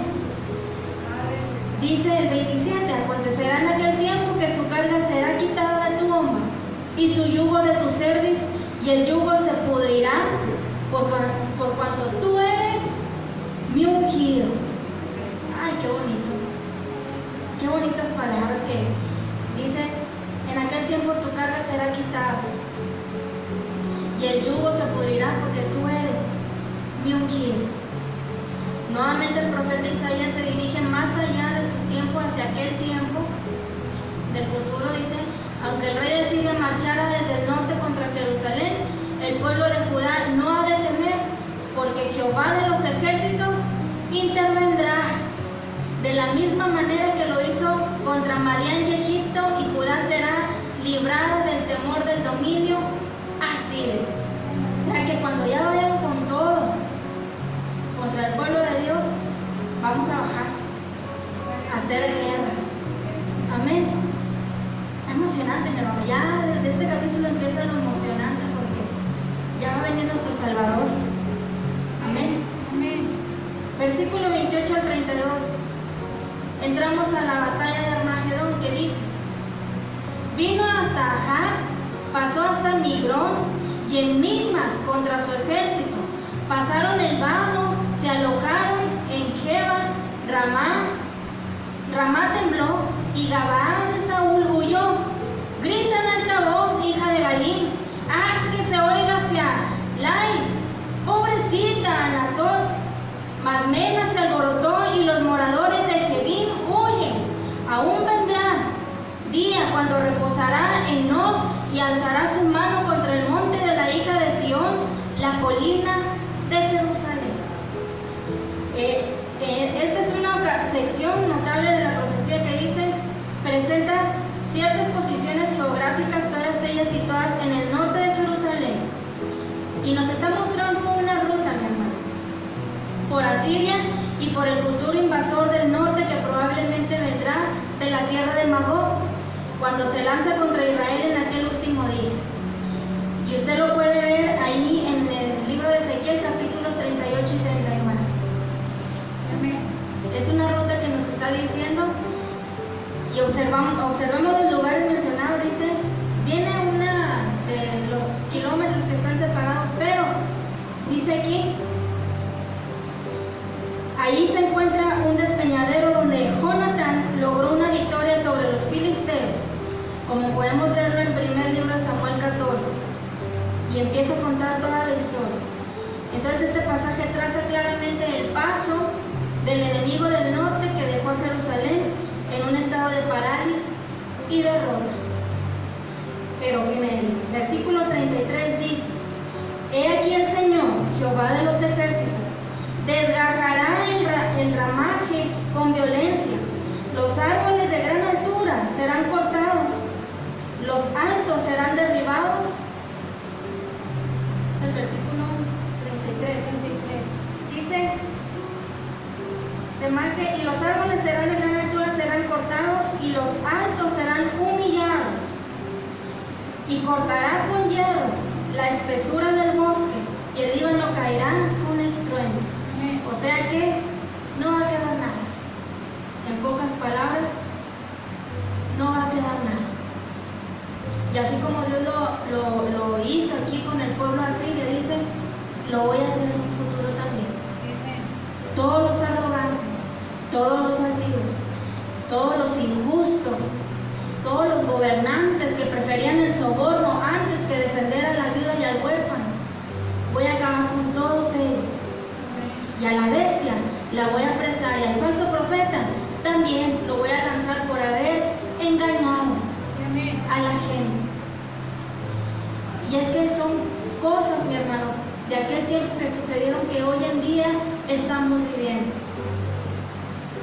S1: Dice el 27, acontecerá en aquel tiempo que su carga será quitada de tu hombro y su yugo de tu cerviz, y el yugo se pudrirá por cuanto tú eres mi ungido. Ay, qué bonito. bonitas palabras que dice: en aquel tiempo tu carga será quitada y el yugo se pudrirá, porque tú eres mi ungido. Nuevamente el profeta Isaías se dirige más allá de su tiempo, hacia aquel tiempo del futuro. Dice: aunque el rey de Siria marchara desde el norte contra Jerusalén, el pueblo de Judá no ha de temer, porque Jehová de los ejércitos intervendrá. De la misma manera que lo hizo contra Madián y Egipto, y Judá será librada del temor del dominio asirio. O sea que cuando ya vayan con todo contra el pueblo de Dios, vamos a bajar a hacer guerra. Amén. Es emocionante, mi hermano. Ya desde este capítulo empieza lo emocionante, porque ya va a venir nuestro Salvador. Amén.
S2: Amén.
S1: Versículo 28 al 32. Entramos a la batalla de Armagedón, que dice: vino hasta Ajar, pasó hasta Migrón y en Mismas contra su ejército. Pasaron el Vado, se alojaron en Geba. Ramá tembló y Gabaa de Saúl huyó. Grita en alta voz, hija de Galim, haz que se oiga hacia Lais. Pobrecita Anatot. Madmena se alborotó y los moradores de Jebim huyen. Aún vendrá día cuando reposará en Nob y alzará su mano contra el monte de la hija de Sión, la colina de Jerusalén. Esta es una sección notable de la profecía que dice: presenta ciertas posiciones geográficas, todas ellas situadas en el norte de Jerusalén, y nos está mostrando una ruta, mi hermano, por Asiria y por el futuro invasor del norte que probablemente vendrá de la tierra de Magog, cuando se lanza contra Israel en aquel último día. Y usted lo puede ver ahí en el libro de Ezequiel, capítulos 38 y 39.
S2: Amén.
S1: Es una ruta que nos está diciendo, y observemos los lugares mencionados. Dice: viene una de los kilómetros que están separados, pero dice aquí: allí se encuentra un despeñadero donde Jonatán logró una victoria sobre los filisteos, como podemos verlo en primer libro de Samuel 14, y empieza a contar toda la historia. Entonces este pasaje traza claramente el paso del enemigo del norte, que dejó a Jerusalén en un estado de parálisis y derrota. Pero en el versículo 33 dice: he aquí el Señor, Jehová de los ejércitos, desgajará el ramaje con violencia. Los árboles de gran altura serán cortados, los altos serán derribados. Es el versículo 33. Dice: ramaje, y los árboles de gran altura serán cortados, y los altos serán humillados. Y cortará con hierro la espesura del bosque, y el Líbano caerá con estruendo. O sea que no va a quedar nada. En pocas palabras, no va a quedar nada. Y así como Dios lo hizo aquí con el pueblo así, le dice: lo voy a hacer en un futuro también. Todos los arrogantes, todos los altivos, todos los injustos, todos los gobernantes que preferían el soborno antes que defender a la viuda y al huérfano, voy a acabar con todos ellos. Y a la bestia la voy a apresar, y al falso profeta también lo voy a lanzar por haber engañado a la gente. Y es que son cosas, mi hermano, de aquel tiempo que sucedieron, que hoy en día estamos viviendo.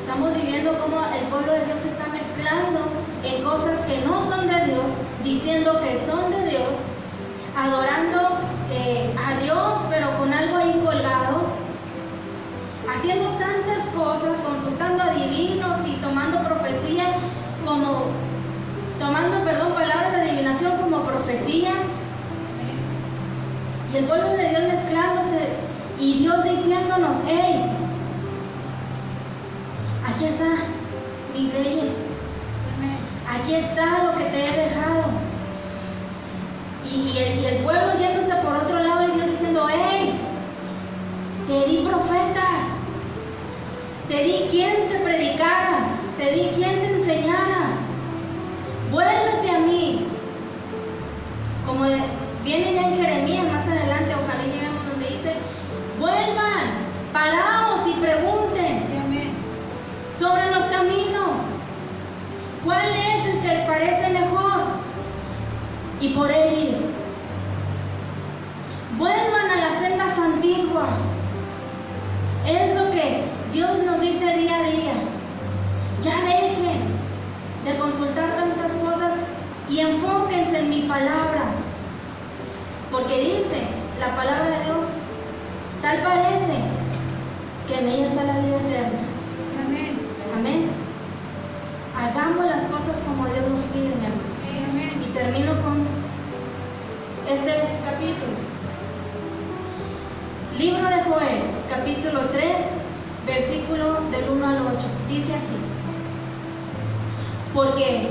S1: Estamos viviendo como el pueblo de Dios se está mezclando en cosas que no son de Dios, diciendo que son de Dios, adorando a Dios, pero con algo ahí colgado, haciendo tantas cosas, consultando a divinos y tomando profecía como, palabras de adivinación como profecía. Y el pueblo de Dios mezclándose, y Dios diciéndonos: hey, aquí está mis leyes, aquí está lo que te he dejado. Y el pueblo yéndose por otro lado, y Dios diciendo: hey, te di profetas, te di quien te predicara, te di quien te enseñara. vuélvete a mí. Como viene ya en Jeremías más adelante, ojalá lleguemos donde dice, vuelvan, paraos y pregunten sobre los caminos, ¿cuál es el que parece mejor? Y por él ir. Vuelvan a las sendas antiguas. Es lo que Dios nos dice día a día. Ya dejen de consultar tantas cosas y enfóquense en mi palabra. Porque dice la palabra de Dios, tal parece que en ella está la vida eterna.
S2: Amén.
S1: Amén. Hagamos las cosas como Dios nos pide, mi amor.
S2: Amén.
S1: Y termino con este capítulo. Libro de Joel, capítulo 3, versículo del 1 al 8. Dice así. Porque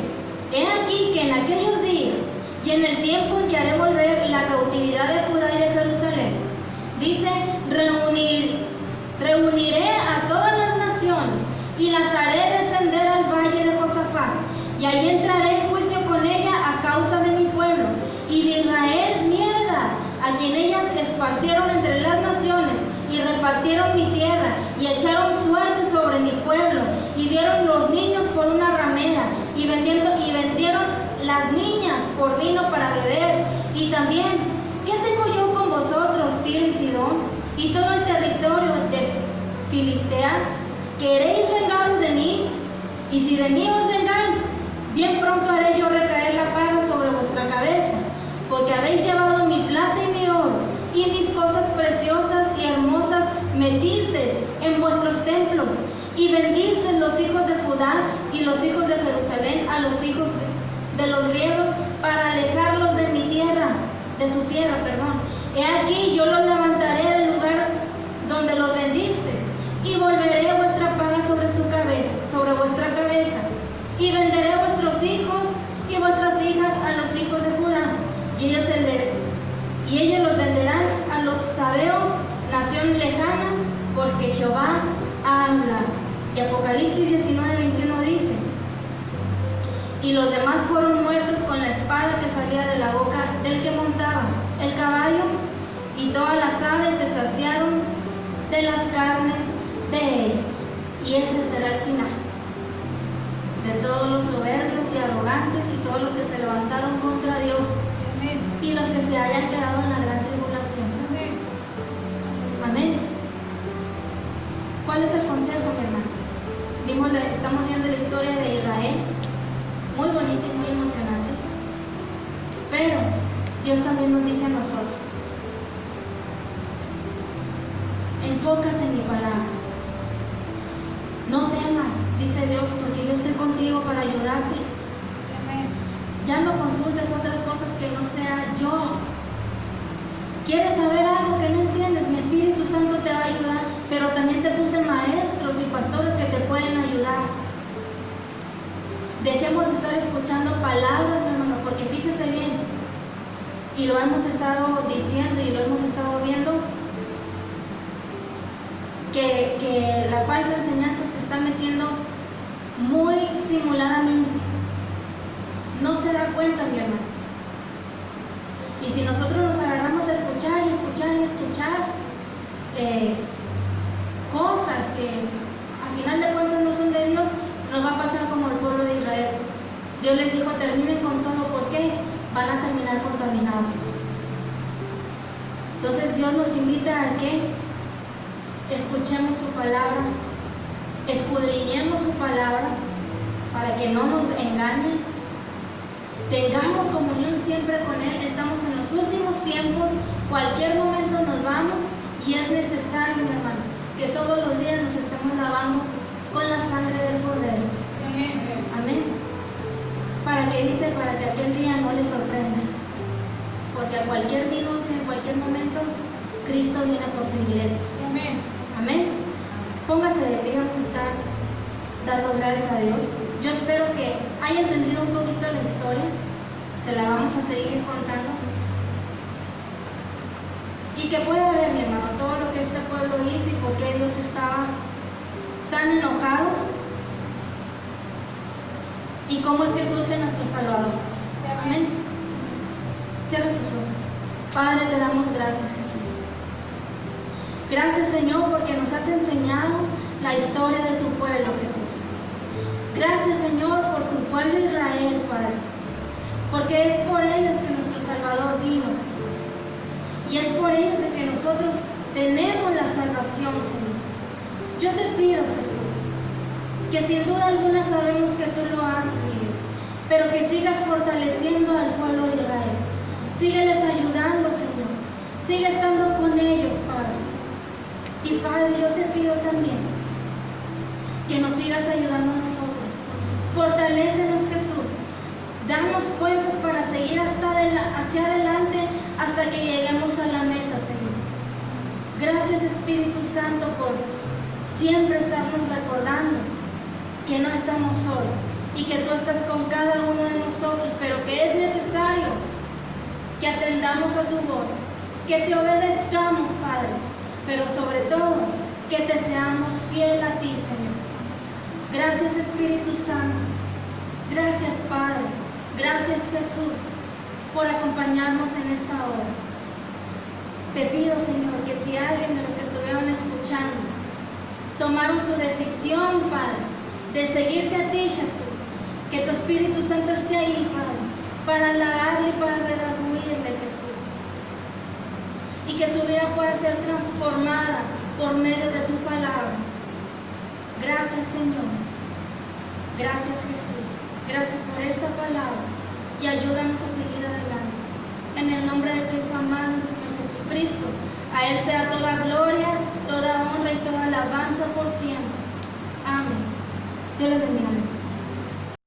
S1: he aquí que en aquellos días y en el tiempo en que haré volver la cautividad de Judá y de Jerusalén, dice, reuniré a todas las naciones y las haré descender al valle de Josafat, y allí entraré en juicio con ella a causa de mi pueblo y de Israel mi heredad, a quien ellas esparcieron entre las naciones y repartieron mi tierra y echaron suerte sobre mi pueblo y dieron los niños por una ramera y vendieron las niñas por vino para beber. Y también, ¿qué tengo yo con vosotros, Tiro y Sidón, y todo el territorio de Filistea? ¿Queréis vengaros de mí? Y si de mí os vengáis, bien pronto haré yo recaer la paga sobre vuestra cabeza, porque habéis llevado mi plata y mi oro, y mis cosas preciosas y hermosas metisteis en vuestros templos, y vendisteis los hijos de Judá y los hijos de Jerusalén a los hijos de los griegos para alejarlos de mi tierra, de su tierra, perdón. He aquí yo los levantaré del lugar donde los vendisteis, y volveré vuestra paga sobre vuestra cabeza, y venderé vuestros hijos y vuestras hijas a los hijos de Judá, y ellos los venderán a los sabeos, nación lejana, porque Jehová habla. Y Apocalipsis 19:21 dice, y los demás fueron muertos con la espada que salía de la boca del que montaba el caballo, y todas las aves se saciaron de las carnes de ellos. Y ese será el final de todos los soberbios y arrogantes y todos los que se levantaron contra Dios.
S2: Amén.
S1: Y los que se hayan quedado en la gran tribulación.
S2: Amén.
S1: Amén. ¿Cuál es el consejo, mi hermano? Estamos viendo la historia de Israel, muy bonita y muy emocionante, pero Dios también nos dice a nosotros, enfócate en mi palabra, no temas, dice Dios, porque yo estoy contigo para ayudarte.
S2: Amén.
S1: Ya no consultes otras cosas que no sea yo. ¿Quieres saber algo que no entiendes? Mi Espíritu Santo te va a ayudar, pero también te puse maestros y pastores que te pueden ayudar. Dejemos de estar escuchando palabras, mi hermano, porque fíjese bien, y lo hemos estado diciendo y lo hemos estado viendo, que la falsa enseñanza se está metiendo muy simuladamente. No se da cuenta, mi hermano. Y si nosotros nos agarramos a escuchar y escuchar y escuchar cosas que a final de cuentas no son de Dios, nos va a pasar como el pueblo de Israel. Dios les dijo, terminen con todo, ¿por qué? Van a terminar contaminados. Entonces Dios nos invita a que escuchemos su palabra, escudriñemos su palabra para que no nos engañen, tengamos comunión siempre con Él. Estamos en los últimos tiempos, cualquier momento nos vamos y es necesario, mi hermano, que todos los días nos estemos lavando con la sangre del Cordero.
S2: Amén.
S1: Amén. Para que aquel día no le sorprenda, porque a cualquier minuto y en cualquier momento Cristo viene por su iglesia.
S2: Amén.
S1: Amén. Póngase de pie, vamos a estar dando gracias a Dios. Yo espero que haya entendido un poquito la historia, se la vamos a seguir contando, y que pueda ver, mi hermano, todo lo que este pueblo hizo y por qué Dios estaba tan enojado. y cómo es que surge nuestro Salvador. Amén. Cierra sus ojos. Padre, te damos gracias, Jesús. Gracias, Señor, porque nos has enseñado la historia de tu pueblo, Jesús. Gracias, Señor, por tu pueblo Israel, Padre, porque es por ellos que nuestro Salvador vino, Jesús. Y es por ellos de que nosotros tenemos la salvación, Señor. Yo te pido, Jesús, que sin duda alguna sabemos que tú lo haces, Dios, pero que sigas fortaleciendo al pueblo de Israel. Sígueles ayudando, Señor. Sigue estando con ellos, Padre. Y Padre, yo te pido también que nos sigas ayudando a nosotros. Fortalécenos, Jesús. Danos fuerzas para seguir hacia adelante hasta que lleguemos a la meta, Señor. Gracias, Espíritu Santo, por siempre estarnos recordando que no estamos solos y que tú estás con cada uno de nosotros, pero que es necesario que atendamos a tu voz, que te obedezcamos, Padre, pero sobre todo que te seamos fiel a ti, Señor. Gracias, Espíritu Santo. Gracias, Padre. Gracias, Jesús, por acompañarnos en esta hora. Te pido, Señor, que si alguien de los que estuvieron escuchando tomaron su decisión, Padre, de seguirte a ti, Jesús, que tu Espíritu Santo esté ahí, Padre, para halagarle y para redarguirle, Jesús, y que su vida pueda ser transformada por medio de tu palabra. Gracias, Señor. Gracias, Jesús. Gracias por esta palabra y ayúdanos a seguir adelante. En el nombre de tu Hijo amado, el Señor Jesucristo, a Él sea toda gloria, toda honra y toda alabanza por siempre. Amén. Dios les bendiga.